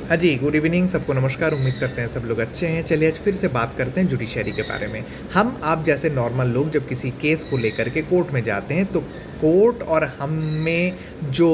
हाँ जी, good evening सबको नमस्कार। उम्मीद करते हैं सब लोग अच्छे हैं। चलिए आज फिर से बात करते हैं जुडिशरी के बारे में। हम आप जैसे नॉर्मल लोग जब किसी केस को लेकर के कोर्ट में जाते हैं तो कोर्ट और हम में जो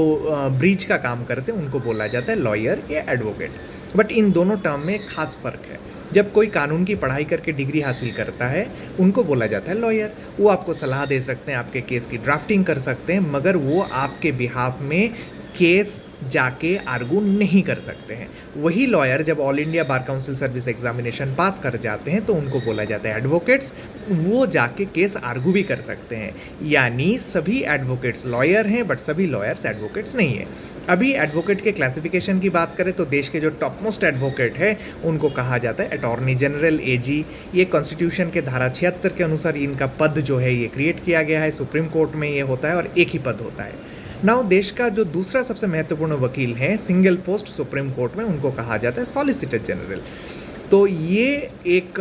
ब्रीच का काम करते हैं उनको बोला जाता है लॉयर या एडवोकेट। बट इन दोनों टर्म में एक ख़ास फ़र्क है। जब कोई कानून की पढ़ाई करके डिग्री हासिल करता है उनको बोला जाता है लॉयर। वो आपको सलाह दे सकते हैं, आपके केस की ड्राफ्टिंग कर सकते हैं, मगर वो आपके बिहाफ में केस जाके आर्गू नहीं कर सकते हैं। वही लॉयर जब all India bar council service examination पास कर जाते हैं तो उनको बोला जाता है एडवोकेट्स। वो जाके केस आर्गू भी कर सकते हैं। यानी सभी एडवोकेट्स लॉयर हैं बट सभी लॉयर्स एडवोकेट्स नहीं हैं। अभी एडवोकेट के क्लासिफिकेशन की बात करें तो देश के जो टॉप मोस्ट एडवोकेट है उनको कहा जाता है अटॉर्नी जनरल एजी। ये कॉन्स्टिट्यूशन के धारा 76 के अनुसार इनका पद जो है ये क्रिएट किया गया है। सुप्रीम कोर्ट में ये होता है और एक ही पद होता है। नाउ देश का जो दूसरा सबसे महत्वपूर्ण वकील है सिंगल पोस्ट सुप्रीम कोर्ट में, उनको कहा जाता है सॉलिसिटर जनरल। तो ये एक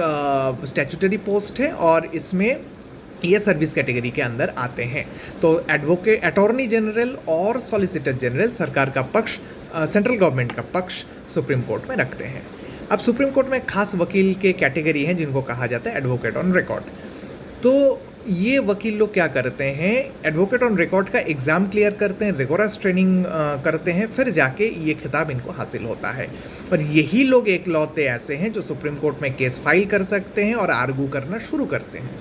स्टैट्यूटरी पोस्ट है और इसमें ये सर्विस कैटेगरी के अंदर आते हैं। तो एडवोकेट अटॉर्नी जनरल और सॉलिसिटर जनरल सरकार का पक्ष, सेंट्रल गवर्नमेंट का पक्ष सुप्रीम कोर्ट में रखते हैं। अब सुप्रीम कोर्ट में खास वकील के कैटेगरी हैं जिनको कहा जाता है एडवोकेट ऑन रिकॉर्ड। तो ये वकील लोग क्या करते हैं, एडवोकेट ऑन रिकॉर्ड का एग्ज़ाम क्लियर करते हैं, रिगोरस ट्रेनिंग करते हैं, फिर जाके ये खिताब इनको हासिल होता है। और यही लोग एकलौते ऐसे हैं जो सुप्रीम कोर्ट में केस फाइल कर सकते हैं और आर्गू करना शुरू करते हैं।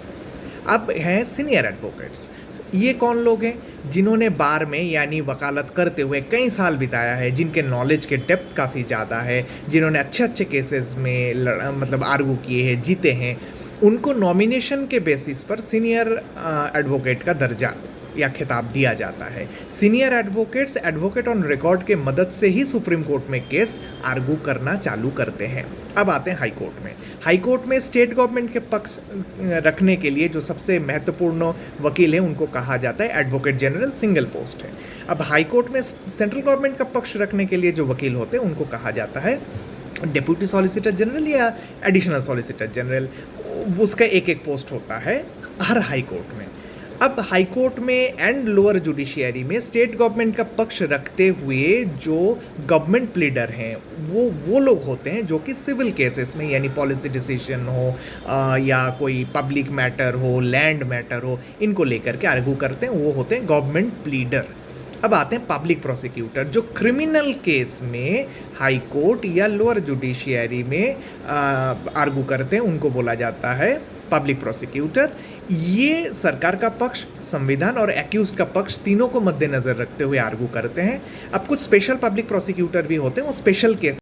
अब हैं सीनियर एडवोकेट्स। ये कौन लोग हैं? जिन्होंने बार में यानी वकालत करते हुए कई साल बिताया है, जिनके नॉलेज के डेप्थ काफ़ी ज़्यादा है, जिन्होंने अच्छे अच्छे केसेस में मतलब आर्गू किए हैं, जीते हैं, उनको नॉमिनेशन के बेसिस पर सीनियर एडवोकेट का दर्जा या खिताब दिया जाता है। Senior advocates advocate on record के मदद से ही सुप्रीम कोर्ट में केस आर्गू करना चालू करते हैं। अब आते हैं हाई कोर्ट में। हाई कोर्ट में स्टेट गवर्नमेंट के पक्ष रखने के लिए जो सबसे महत्वपूर्ण वकील हैं उनको कहा जाता है एडवोकेट जनरल, सिंगल पोस्ट है। अब हाई कोर्ट में सेंट्रल गवर्नमेंट का पक्ष रखने के लिए जो वकील होते हैं उनको कहा जाता है डिप्यूटी सॉलिसिटर जनरल या एडिशनल सॉलिसिटर जनरल। उसका एक एक पोस्ट होता है हर हाई कोर्ट में। अब हाई कोर्ट में एंड लोअर जुडिशियरी में स्टेट गवर्नमेंट का पक्ष रखते हुए जो गवर्नमेंट प्लीडर हैं वो लोग होते हैं जो कि सिविल केसेस में यानी पॉलिसी डिसीजन हो या कोई पब्लिक मैटर हो, लैंड मैटर हो, इनको लेकर के आर्गू करते हैं, वो होते हैं गवर्नमेंट प्लीडर। अब आते हैं पब्लिक प्रोसिक्यूटर, जो क्रिमिनल केस में हाई कोर्ट या लोअर जुडिशियरी में आर्गू करते हैं, उनको बोला जाता है पब्लिक प्रोसिक्यूटर। ये सरकार का पक्ष, संविधान और एक्यूज का पक्ष तीनों को मद्देनजर रखते हुए आर्गू करते हैं। अब कुछ स्पेशल पब्लिक प्रोसिक्यूटर भी होते हैं, वो स्पेशल केस